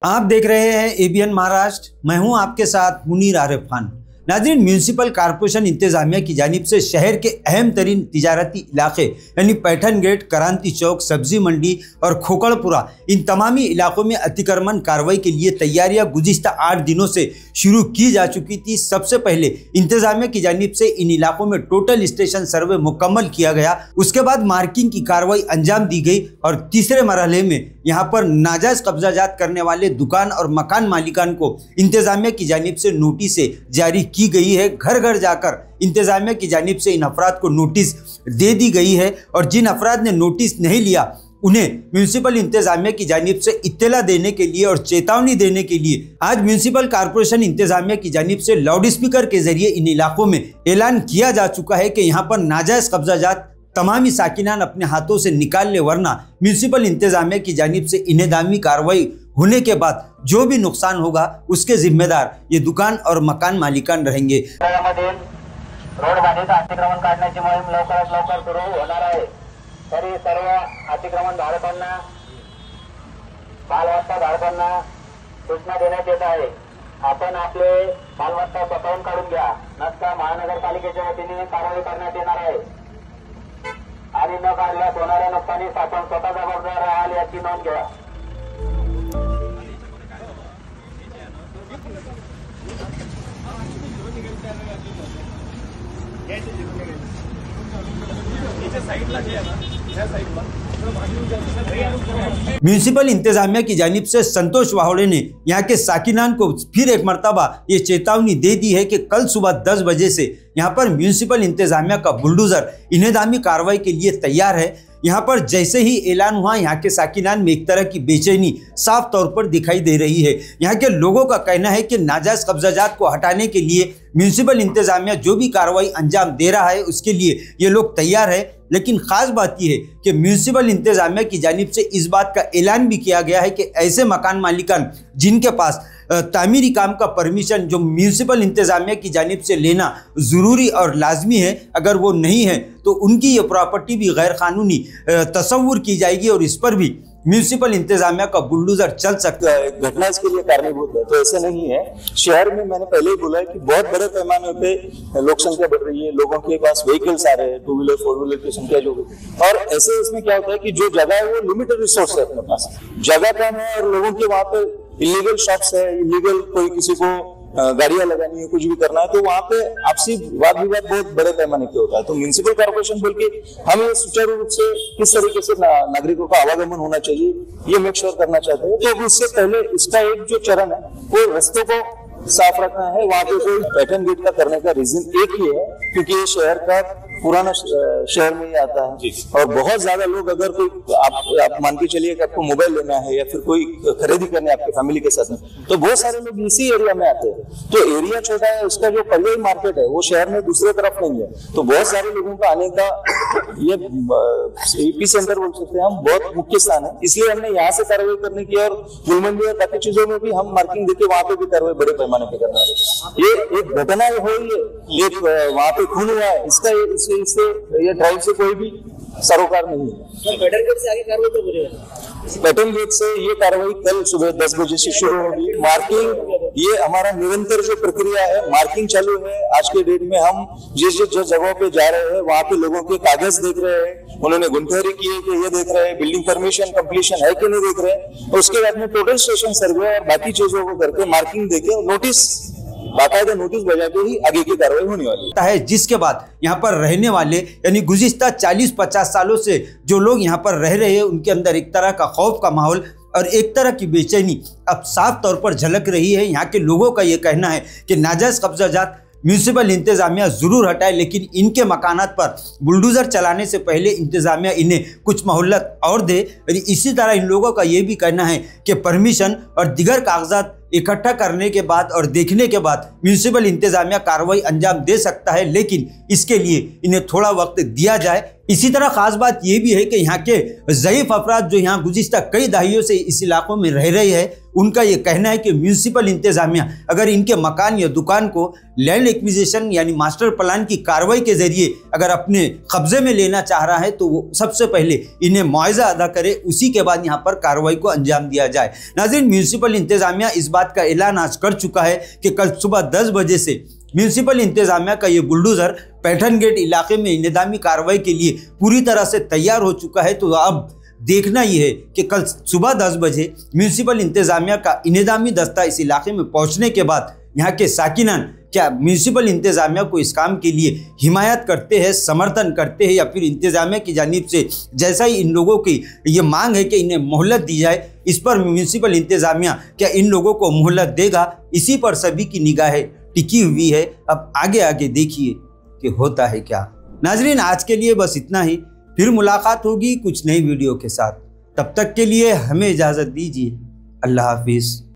आप देख रहे हैं एबीएन महाराष्ट्र। मैं हूं आपके साथ मुनीर आरिफ खान। नाज़रीन, म्यूनसिपल कॉरपोरेशन इंतजामिया की जानिब से शहर के अहम तरीन तिजारती इलाके यानी पैठन गेट, क्रांति चौक, सब्जी मंडी और खोकड़पुरा, इन तमामी इलाकों में अतिक्रमण कार्रवाई के लिए तैयारियां गुज़िश्ता 8 दिनों से शुरू की जा चुकी थी। सबसे पहले इंतजामिया की जानिब से इन इलाकों में टोटल स्टेशन सर्वे मुकम्मल किया गया। उसके बाद मार्किंग की कार्रवाई अंजाम दी गई और तीसरे मरहले में यहाँ पर नाजायज कब्जाजात करने वाले दुकान और मकान मालिकान को इंतजामिया की जानिब से नोटिस जारी की गई है। घर घर जाकर इंतजामिया की जानिब से इन अफराद को नोटिस दे दी गई है और जिन अफराद ने नोटिस नहीं लिया उन्हें म्यूनसिपल इंतजामिया की जानिब से इत्तला देने के लिए और चेतावनी देने के लिए आज म्यूनसिपल कॉरपोरेशन इंतजामिया की जानिब से लाउड स्पीकर के जरिए इन इलाकों में ऐलान किया जा चुका है कि यहाँ पर नाजायज कब्जाजात तमामी साकिनान अपने हाथों से निकाल ले, वरना म्यूनसिपल इंतजामिया की जानिब से इनेदामी कार्रवाई होने के बाद जो भी नुकसान होगा उसके जिम्मेदार ये दुकान और मकान मालिकान रहेंगे। रोड बाधित अतिक्रमण काढण्याची मोहीम लवकरात लवकर सुरू होणार आहे। तरी सर्व अतिक्रमण धारकांना, मालमत्ता धारकांना सूचना देण्यात येत आहे। आपण आपले मालमत्ता स्वतःहून काढून घ्या, नसता महानगरपालिकेच्या वतीने कारवाई करण्यात येणार आहे आणि न काढल्यास होणाऱ्या नुकसानीस आपण स्वतः जबाबदार राहाल याची नोंद घ्या। म्यूनसिपल इंतजामिया की जानिब से संतोष वाहोड़े ने यहाँ के साकिनान को फिर एक मरतबा ये चेतावनी दे दी है कि कल सुबह 10 बजे से यहाँ पर म्यूनसिपल इंतजामिया का बुलडोजर इनेदामी कार्रवाई के लिए तैयार है। यहाँ पर जैसे ही ऐलान हुआ, यहाँ के साकिनान में एक तरह की बेचैनी साफ तौर पर दिखाई दे रही है। यहाँ के लोगों का कहना है कि नाजायज कब्जाजात को हटाने के लिए म्यूनसिपल इंतजामिया जो भी कार्रवाई अंजाम दे रहा है उसके लिए ये लोग तैयार है। लेकिन खास बात यह है कि म्यूनसिपल इंतजामिया की जानिब से इस बात का ऐलान भी किया गया है कि ऐसे मकान मालिकान जिनके पास तामीरी काम का परमिशन जो म्यूनसिपल इंतजामिया की जानिब से लेना ज़रूरी और लाजमी है, अगर वो नहीं है तो उनकी ये प्रॉपर्टी भी गैर कानूनी तस्वुर की जाएगी और इस पर भी म्यूनसिपल इंतजामिया का बुलडोजर चल सकता है। घटना इसके लिए कारणीभूत है, तो ऐसे नहीं है। शहर में मैंने पहले ही बोला है कि बहुत बड़े पैमाने पे लोक संख्या बढ़ रही है, लोगों के पास व्हीकल्स आ रहे हैं, 2 व्हीलर 4 व्हीलर की संख्या जो, और ऐसे इसमें क्या होता है कि जो जगह है वो लिमिटेड रिसोर्स है, अपने पास जगह कम है और लोगों के वहां पे इलीगल शॉप्स है, इलीगल कोई किसी को गाड़ियां लगानी है, कुछ भी करना है, तो वहां पे आपसी वाद विवाद बहुत बड़े पैमाने पे होता है। तो म्यूनसिपल कॉर्पोरेशन बोल के हमें सुचारू रूप से किस तरीके से नागरिकों का आवागमन होना चाहिए ये मेक श्योर करना चाहते हैं। तो इससे पहले इसका एक जो चरण है वो रस्तों को साफ रखना है। वहां पे कोई पैटर्न गेट का करने का रीजन एक ही है क्योंकि ये शहर का पुराना शहर में ही आता है और बहुत ज्यादा लोग, अगर कोई आप मान के चलिए कि आपको मोबाइल लेना है या फिर कोई खरीदी करनी है आपके फैमिली के साथ में, तो बहुत सारे लोग इसी एरिया में आते हैं। तो एरिया छोटा है, उसका जो पर्यायी मार्केट है वो शहर में दूसरे तरफ नहीं है, तो बहुत सारे लोगों का आने का ये एपी सेंटर बोल सकते हैं हम, बहुत मुख्य स्थान है। इसलिए हमने यहाँ से कार्रवाई करने की और गुलमंडी और बाकी चीजों में भी हम मार्किंग देके वहां पे भी कार्रवाई बड़े पैमाने पे करना है। ये एक घटना हुई है, एक वहां पे खून हुआ है, इससे ये ड्राइव से कोई भी सरोकार नहीं है। पैटर्न गेट से आगे कार्रवाई तो करेगा। पैटर्न गेट से ये कार्रवाई कल सुबह 10 बजे से शुरू होगी। मार्किंग ये हमारा निरंतर जो प्रक्रिया है, मार्किंग चालू है। आज के डेट में हम जिस जगहों पे जा रहे हैं वहां पे लोगों के कागज देख रहे हैं, उन्होंने गुनखरी की है कि ये देख रहे हैं, बिल्डिंग परमिशन कंप्लीशन है कि नहीं देख रहे हैं, और उसके बाद में टोटल स्टेशन सर्वे और बाकी चीजों को करके मार्किंग देके नोटिस, बाकायदा नोटिस बजा के ही आगे की कार्रवाई होने वाली है। जिसके बाद यहाँ पर रहने वाले यानी गुज़िश्ता 40-50 सालों से जो लोग यहाँ पर रह रहे हैं उनके अंदर एक तरह का खौफ का माहौल और एक तरह की बेचैनी अब साफ तौर पर झलक रही है। यहाँ के लोगों का ये कहना है कि नाजायज कब्जाजात म्यूनसिपल इंतजामिया ज़रूर हटाए, लेकिन इनके मकानात पर बुलडोजर चलाने से पहले इंतजामिया इन्हें कुछ मोहलत और दे। इसी तरह इन लोगों का ये भी कहना है कि परमिशन और दीगर कागजात इकट्ठा करने के बाद और देखने के बाद म्यूनसिपल इंतजामिया कार्रवाई अंजाम दे सकता है, लेकिन इसके लिए इन्हें थोड़ा वक्त दिया जाए। इसी तरह खास बात यह भी है कि यहाँ के ज़ईफ अफराद जो यहाँ गुज़िश्ता कई दहाइयों से इस इलाकों में रह रहे हैं उनका ये कहना है कि म्यूनिसिपल इंतजामिया अगर इनके मकान या दुकान को लैंड एक्विजिशन यानी मास्टर प्लान की कार्रवाई के जरिए अगर अपने कब्जे में लेना चाह रहा है तो वो सबसे पहले इन्हें मुआवजा अदा करे, उसी के बाद यहाँ पर कार्रवाई को अंजाम दिया जाए। नाज़रीन, म्यूनिसिपल इंतजामिया इस बात का ऐलान आज कर चुका है कि कल सुबह 10 बजे से म्यूनिसिपल इंतजामिया का ये बुलडोजर पैठन गेट इलाके में इंतजामी कार्रवाई के लिए पूरी तरह से तैयार हो चुका है। तो अब देखना यह है कि कल सुबह 10 बजे म्यूनिसिपल इंतजामिया का इंतजामी दस्ता इस इलाके में पहुंचने के बाद यहाँ के साकिनान क्या म्यूनिसिपल इंतजामिया को इस काम के लिए हिमायत करते हैं, समर्थन करते हैं, या फिर इंतजामिया की जानिब से जैसा ही इन लोगों की ये मांग है कि इन्हें मोहलत दी जाए, इस पर म्यूनिसिपल इंतजामिया क्या इन लोगों को मोहलत देगा, इसी पर सभी की निगाहें टिकी हुई है। अब आगे आगे देखिए कि होता है क्या। नाजरीन, आज के लिए बस इतना ही, फिर मुलाकात होगी कुछ नई वीडियो के साथ। तब तक के लिए हमें इजाज़त दीजिए। अल्लाह हाफिज़।